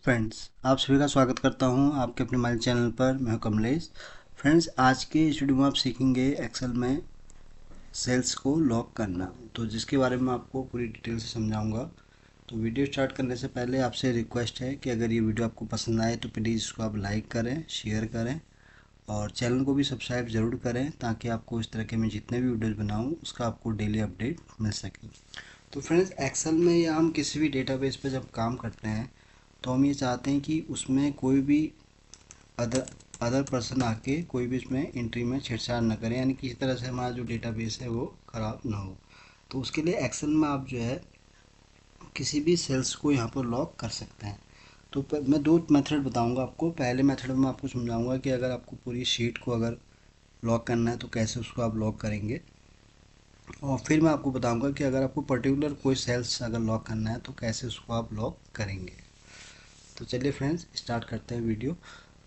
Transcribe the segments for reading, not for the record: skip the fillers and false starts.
Friends, आप सभी का स्वागत करता हूं आपके अपने मोबाइल चैनल पर। मैं हूं कमलेश। फ्रेंड्स, आज के इस वीडियो में आप सीखेंगे एक्सेल में सेल्स को लॉक करना, तो जिसके बारे में आपको पूरी डिटेल से समझाऊंगा। तो वीडियो स्टार्ट करने से पहले आपसे रिक्वेस्ट है कि अगर ये वीडियो आपको पसंद आए तो प्लीज़ इसको आप लाइक करें, शेयर करें और चैनल को भी सब्सक्राइब ज़रूर करें, ताकि आपको इस तरह के मैं जितने भी वीडियोज़ बनाऊँ उसका आपको डेली अपडेट मिल सके। तो फ्रेंड्स, एक्सेल में या हम किसी भी डेटाबेस पर जब काम करते हैं तो हम ये चाहते हैं कि उसमें कोई भी अदर अदर पर्सन आके कोई भी इसमें एंट्री में छेड़छाड़ ना करें, यानी किसी तरह से हमारा जो डेटाबेस है वो ख़राब ना हो। तो उसके लिए एक्सेल में आप जो है किसी भी सेल्स को यहाँ पर लॉक कर सकते हैं। तो मैं दो मेथड बताऊंगा आपको। पहले मेथड में आपको समझाऊंगा कि अगर आपको पूरी शीट को अगर लॉक करना है तो कैसे उसको आप लॉक करेंगे, और फिर मैं आपको बताऊंगा कि अगर आपको पर्टिकुलर कोई सेल्स अगर लॉक करना है तो कैसे उसको आप लॉक करेंगे। तो चलिए फ्रेंड्स, स्टार्ट करते हैं वीडियो।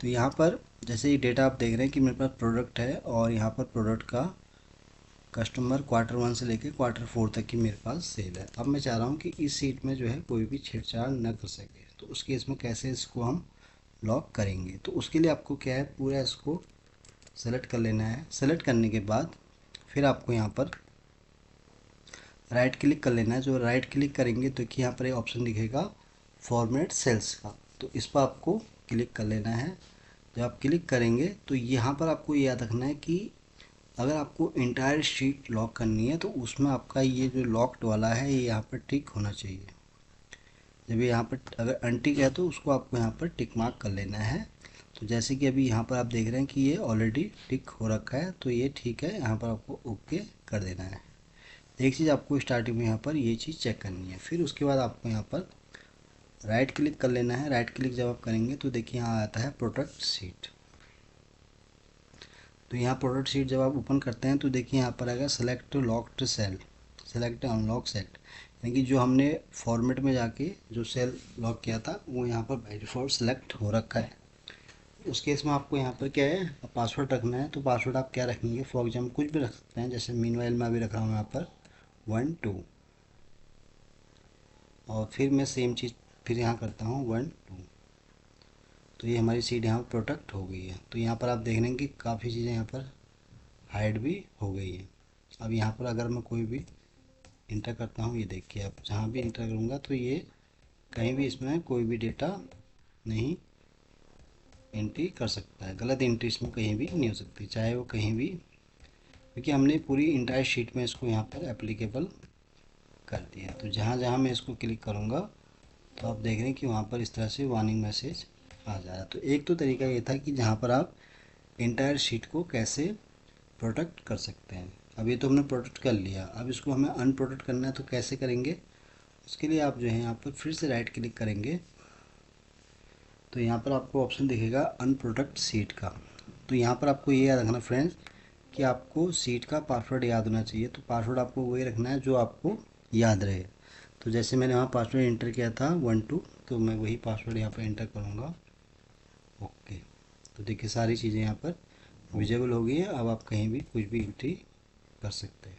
तो यहाँ पर जैसे ये डेटा आप देख रहे हैं कि मेरे पास प्रोडक्ट है और यहाँ पर प्रोडक्ट का कस्टमर Q1 से लेके Q4 तक की मेरे पास सेल है। अब मैं चाह रहा हूँ कि इस सीट में जो है कोई भी छेड़छाड़ न कर सके, तो उस केस में कैसे इसको हम लॉक करेंगे। तो उसके लिए आपको क्या है, पूरा इसको सेलेक्ट कर लेना है। सेलेक्ट करने के बाद फिर आपको यहाँ पर राइट क्लिक कर लेना है। जो राइट क्लिक करेंगे तो कि यहाँ पर एक ऑप्शन दिखेगा फॉर्मेट सेल्स का, तो इस पर आपको क्लिक कर लेना है। जब आप क्लिक करेंगे तो यहाँ पर आपको याद रखना है कि अगर आपको इंटायर शीट लॉक करनी है तो उसमें आपका ये जो लॉक्ड वाला है ये यहाँ पर टिक होना चाहिए। जब ये यहाँ पर अगर अनटिक है तो उसको आपको यहाँ पर टिक मार्क कर लेना है। तो जैसे कि अभी यहाँ पर आप देख रहे हैं कि ये ऑलरेडी टिक हो रखा है, तो ये ठीक है, यहाँ पर आपको ओके कर देना है। एक चीज़ आपको स्टार्टिंग में यहाँ पर ये चीज़ चेक करनी है। फिर उसके बाद आपको यहाँ पर राइट क्लिक कर लेना है। राइट क्लिक जब आप करेंगे तो देखिए यहाँ आता है प्रोडक्ट शीट। तो यहाँ प्रोडक्ट शीट जब आप ओपन करते हैं तो देखिए यहाँ पर आएगा select locked cell, select unlock cell, यानी कि जो हमने फॉर्मेट में जाके जो सेल लॉक किया था वो यहाँ पर बाय डिफ़ॉल्ट सेलेक्ट हो रखा है। उस केस में आपको यहाँ पर क्या है, पासवर्ड रखना है। तो पासवर्ड आप क्या रखेंगे, फॉर एग्जाम्पल कुछ भी रख सकते हैं, जैसे मीनवाइल मैं अभी रख रहा हूँ यहाँ पर 1 2, और फिर मैं सेम चीज़ फिर यहाँ करता हूँ 1 2। तो ये हमारी सीट यहाँ प्रोटेक्ट हो गई है। तो यहाँ पर आप देख रहे हैं कि काफ़ी चीज़ें यहाँ पर हाइड भी हो गई है। अब यहाँ पर अगर मैं कोई भी इंटर करता हूँ, ये देखिए आप जहाँ भी इंटर करूँगा तो ये कहीं भी इसमें कोई भी डेटा नहीं एंट्री कर सकता है। गलत एंट्री इसमें कहीं भी नहीं हो सकती, चाहे वो कहीं भी, क्योंकि हमने पूरी इंटायर शीट में इसको यहाँ पर एप्लीकेबल कर दिया। तो जहाँ जहाँ मैं इसको क्लिक करूँगा तो आप देख रहे हैं कि वहाँ पर इस तरह से वार्निंग मैसेज आ जाएगा। तो एक तो तरीका ये था कि जहाँ पर आप इंटायर शीट को कैसे प्रोटेक्ट कर सकते हैं। अब ये तो हमने प्रोटेक्ट कर लिया, अब इसको हमें अनप्रोटेक्ट करना है तो कैसे करेंगे। उसके लिए आप जो है यहाँ पर फिर से राइट क्लिक करेंगे तो यहाँ पर आपको ऑप्शन दिखेगा अनप्रोटेक्ट सीट का। तो यहाँ पर आपको ये याद रखना फ्रेंड्स कि आपको सीट का पासवर्ड याद होना चाहिए। तो पासवर्ड आपको वही रखना है जो आपको याद रहे। तो जैसे मैंने वहाँ पासवर्ड एंटर किया था 1 2, तो मैं वही पासवर्ड यहाँ पर एंटर करूँगा। ओके, तो देखिए सारी चीज़ें यहाँ पर विजिबल हो गई है। अब आप कहीं भी कुछ भी एंट्री कर सकते हैं।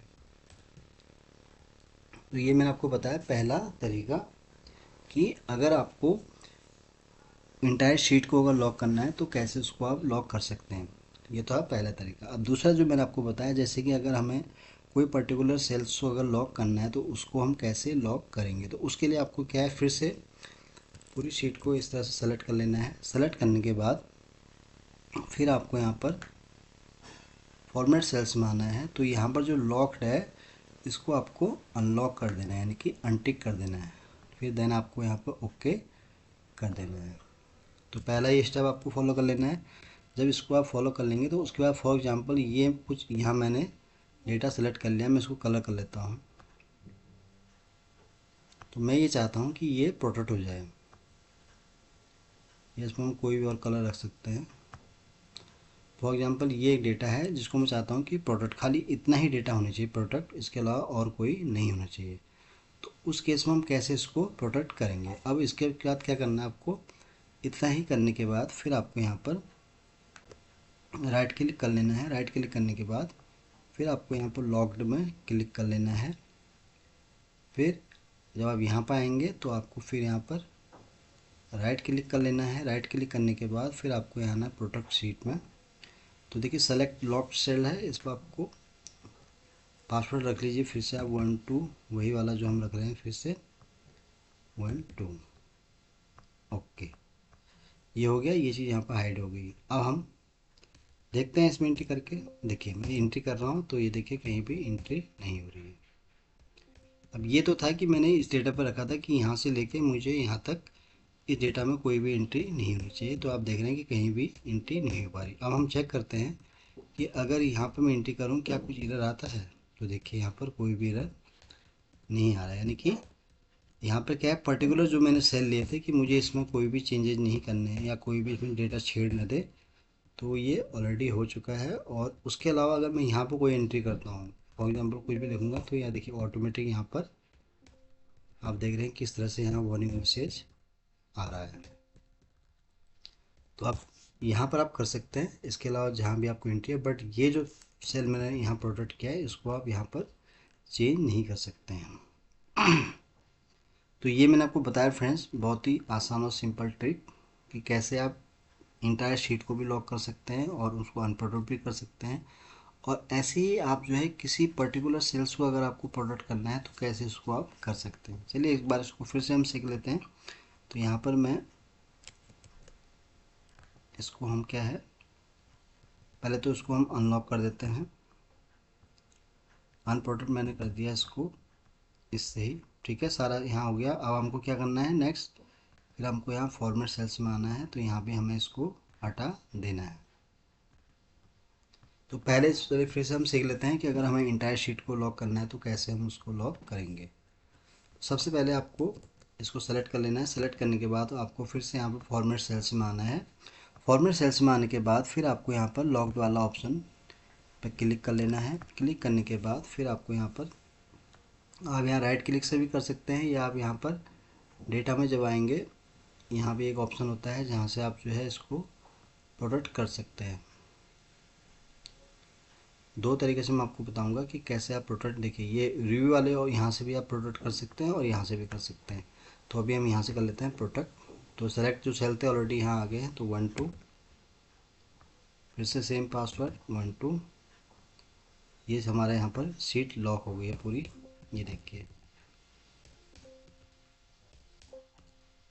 तो ये मैंने आपको बताया पहला तरीका कि अगर आपको इंटायर शीट को अगर लॉक करना है तो कैसे उसको आप लॉक कर सकते हैं। ये था पहला तरीका। अब दूसरा जो मैंने आपको बताया, जैसे कि अगर हमें कोई पर्टिकुलर सेल्स को अगर लॉक करना है तो उसको हम कैसे लॉक करेंगे। तो उसके लिए आपको क्या है, फिर से पूरी शीट को इस तरह से सेलेक्ट कर लेना है। सेलेक्ट करने के बाद फिर आपको यहाँ पर फॉर्मेट सेल्स में आना है। तो यहाँ पर जो लॉक्ड है इसको आपको अनलॉक कर देना है, यानी कि अनटिक कर देना है। फिर देन आपको यहाँ पर ओके कर देना है। तो पहला ये स्टेप आपको फॉलो कर लेना है। जब इसको आप फॉलो कर लेंगे तो उसके बाद फॉर एग्जांपल ये कुछ यहाँ मैंने डेटा सेलेक्ट कर लिया, मैं इसको कलर कर लेता हूँ। तो मैं ये चाहता हूँ कि ये प्रोटेक्ट हो जाए। ये इसमें हम कोई भी और कलर रख सकते हैं। फॉर एग्जांपल ये एक डेटा है जिसको मैं चाहता हूँ कि प्रोटेक्ट, खाली इतना ही डेटा होना चाहिए प्रोटेक्ट, इसके अलावा और कोई नहीं होना चाहिए। तो उस केस में हम कैसे इसको प्रोटेक्ट करेंगे। अब इसके बाद क्या करना है आपको, इतना ही करने के बाद फिर आपको यहाँ पर राइट क्लिक कर लेना है। राइट क्लिक करने के बाद फिर आपको यहाँ पर लॉक्ड में क्लिक कर लेना है। फिर जब आप यहाँ पर आएंगे तो आपको फिर यहाँ पर राइट क्लिक कर लेना है। राइट क्लिक करने के बाद फिर आपको यहाँ आना है प्रोडक्ट शीट में। तो देखिए सेलेक्ट लॉक्ड सेल है, इस पर आपको पासवर्ड रख लीजिए फिर से आप 12, वही वाला जो हम रख रहे हैं फिर से 12। ओके, ये हो गया, ये चीज़ यहाँ पर हाइड हो गई। अब हम देखते हैं इसमें एंट्री करके। देखिए मैं एंट्री कर रहा हूँ तो ये देखिए कहीं भी एंट्री नहीं हो रही है। अब ये तो था कि मैंने इस डेटा पर रखा था कि यहाँ से लेके मुझे यहाँ तक इस डेटा में कोई भी एंट्री नहीं होनी चाहिए, तो आप देख रहे हैं कि कहीं भी एंट्री नहीं हो पा रही। अब हम चेक करते हैं कि अगर यहाँ पर मैं एंट्री करूँ क्या कुछ एरर आता है। तो देखिए यहाँ पर कोई भी एरर नहीं आ रहा है, यानी कि यहाँ पर क्या है, पर्टिकुलर जो मैंने सेल लिए थे कि मुझे इसमें कोई भी चेंजेस नहीं करने हैं या कोई भी इसमें डेटा छेड़ न दे, तो ये ऑलरेडी हो चुका है। और उसके अलावा अगर मैं यहाँ पर कोई एंट्री करता हूँ, फॉर एग्जांपल कुछ भी लिखूँगा, तो यहाँ देखिए ऑटोमेटिक यहाँ पर आप देख रहे हैं किस तरह से यहाँ वार्निंग मैसेज आ रहा है। तो आप यहाँ पर आप कर सकते हैं, इसके अलावा जहाँ भी आपको एंट्री है, बट ये जो सेल मैंने यहाँ प्रोडक्ट किया है इसको आप यहाँ पर चेंज नहीं कर सकते हैं। तो ये मैंने आपको बताया फ्रेंड्स, बहुत ही आसान और सिंपल ट्रिक कि कैसे आप इंटायर शीट को भी लॉक कर सकते हैं और उसको अनप्रोडक्ट भी कर सकते हैं। और ऐसे ही आप जो है किसी पर्टिकुलर सेल्स को अगर आपको प्रोडक्ट करना है तो कैसे इसको आप कर सकते हैं। चलिए एक बार इसको फिर से हम सीख लेते हैं। तो यहाँ पर मैं इसको हम क्या है, पहले तो इसको हम अनलॉक कर देते हैं। अनप्रोडक्ट मैंने कर दिया इसको इससे ही, ठीक है, सारा यहाँ हो गया। अब हमको क्या करना है नेक्स्ट, फिर हमको यहाँ फॉर्मेट सेल्स में आना है, तो यहाँ भी हमें इसको हटा देना है। तो पहले चलिए फिर से हम सीख लेते हैं कि अगर हमें इंटायर शीट को लॉक करना है तो कैसे हम उसको लॉक करेंगे। सबसे पहले आपको इसको सेलेक्ट कर लेना है। सेलेक्ट करने के बाद आपको फिर से यहाँ पर फॉर्मेट सेल्स में आना है। फॉर्मेट सेल्स में आने के बाद फिर आपको यहाँ पर लॉक्ड वाला ऑप्शन पर क्लिक कर लेना है। क्लिक करने के बाद फिर आपको यहाँ पर, आप यहाँ राइट क्लिक से भी कर सकते हैं या आप यहाँ पर डेटा में जब आएंगे यहाँ भी एक ऑप्शन होता है जहाँ से आप जो है इसको प्रोडक्ट कर सकते हैं। दो तरीके से मैं आपको बताऊंगा कि कैसे आप प्रोडक्ट, देखिए ये रिव्यू वाले और यहाँ से भी आप प्रोडक्ट कर सकते हैं और यहाँ से भी कर सकते हैं। तो अभी हम यहाँ से कर लेते हैं प्रोडक्ट। तो सेलेक्ट जो सेल थे ऑलरेडी यहाँ आ गए हैं, तो 12, फिर से सेम पासवर्ड 12। ये हमारे यहाँ पर सीट लॉक हो गई है पूरी, ये देखिए।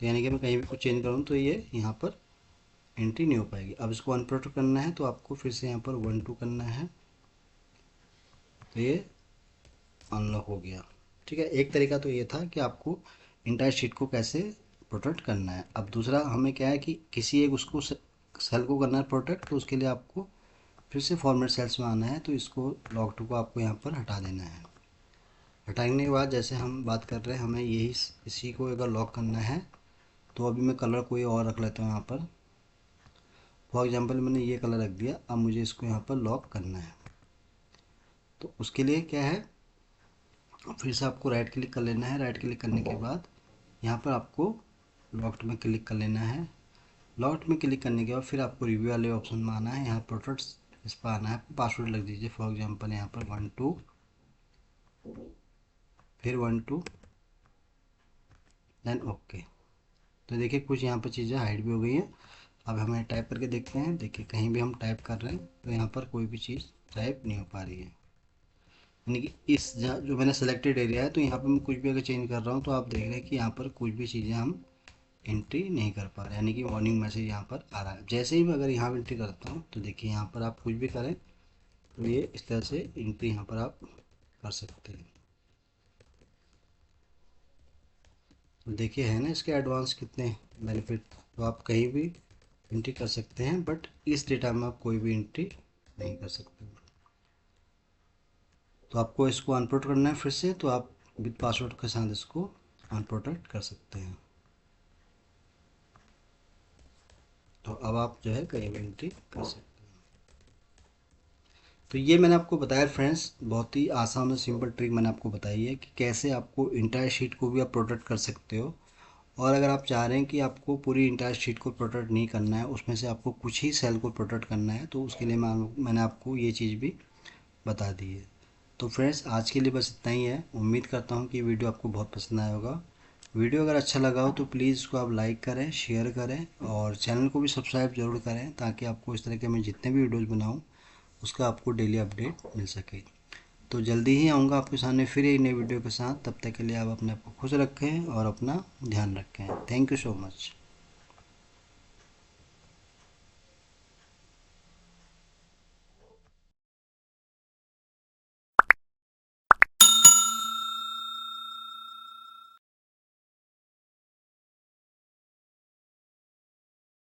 तो यानी कि मैं कहीं भी कुछ चेंज करूँ तो ये यहाँ पर एंट्री नहीं हो पाएगी। अब इसको अनप्रोडक्ट करना है तो आपको फिर से यहाँ पर 12 करना है, तो ये अनलॉक हो गया। ठीक है, एक तरीका तो ये था कि आपको इंटायर शीट को कैसे प्रोटेक्ट करना है। अब दूसरा हमें क्या है कि किसी एक उसको सेल को करना है प्रोटेक्ट, तो उसके लिए आपको फिर से फॉर्मेट सेल्स में आना है। तो इसको लॉक टू को आपको यहाँ पर हटा देना है। हटाने के बाद जैसे हम बात कर रहे हैं हमें यही इसी को अगर लॉक करना है, तो अभी मैं कलर कोई और रख लेता हूँ यहाँ पर। फॉर एग्जांपल मैंने ये कलर रख दिया। अब मुझे इसको यहाँ पर लॉक करना है, तो उसके लिए क्या है, फिर से आपको राइट क्लिक कर लेना है। राइट क्लिक करने के बाद यहाँ पर आपको लॉक्ड में क्लिक कर लेना है। लॉक्ड में क्लिक करने के बाद फिर आपको रिव्यू वाले ऑप्शन में आना है। यहाँ प्रोडक्ट्स इस पर आना है, पासवर्ड लग दीजिए। फॉर एग्जांपल यहाँ पर 12, फिर 12, देन ओके। तो देखिए कुछ यहाँ पर चीज़ें हाइड भी हो गई हैं। अब हमें टाइप करके देखते हैं। देखिए कहीं भी हम टाइप कर रहे हैं तो यहाँ पर कोई भी चीज़ टाइप नहीं हो पा रही है, यानी कि इस जो मैंने सेलेक्टेड एरिया है, तो यहाँ पर मैं कुछ भी अगर चेंज कर रहा हूँ तो आप देख रहे हैं कि यहाँ पर कुछ भी चीज़ें हम एंट्री नहीं कर पा रहे, यानी कि वार्निंग मैसेज यहाँ पर आ रहा है। जैसे ही मैं अगर यहाँ एंट्री करता हूँ तो देखिए यहाँ पर आप कुछ भी करें तो ये इस तरह से एंट्री यहाँ पर आप कर सकते हैं। तो देखिए है ना इसके एडवांस कितने बेनिफिट। तो आप कहीं भी एंट्री कर सकते हैं, बट इस डेटा में आप कोई भी एंट्री नहीं कर सकते। तो आपको इसको अनप्रोटेक्ट करना है फिर से, तो आप विद पासवर्ड के साथ इसको अनप्रोटेक्ट कर सकते हैं। तो अब आप जो है कहीं भी एंट्री कर सकते हैं। तो ये मैंने आपको बताया फ्रेंड्स, बहुत ही आसान और सिंपल ट्रिक मैंने आपको बताई है कि कैसे आपको इंटायर शीट को भी आप प्रोटेक्ट कर सकते हो। और अगर आप चाह रहे हैं कि आपको पूरी इंटायर शीट को प्रोटेक्ट नहीं करना है, उसमें से आपको कुछ ही सेल को प्रोटेक्ट करना है, तो उसके लिए मैंने आपको ये चीज़ भी बता दी है। तो फ्रेंड्स आज के लिए बस इतना ही है। उम्मीद करता हूँ कि वीडियो आपको बहुत पसंद आया होगा। वीडियो अगर अच्छा लगा हो तो प्लीज़ इसको आप लाइक करें, शेयर करें और चैनल को भी सब्सक्राइब ज़रूर करें, ताकि आपको इस तरह के मैं जितने भी वीडियोज़ बनाऊँ उसका आपको डेली अपडेट मिल सके। तो जल्दी ही आऊँगा आपके सामने फिर एक नई वीडियो के साथ। तब तक के लिए आप अपने आप को खुश रखें और अपना ध्यान रखें। Thank you so much.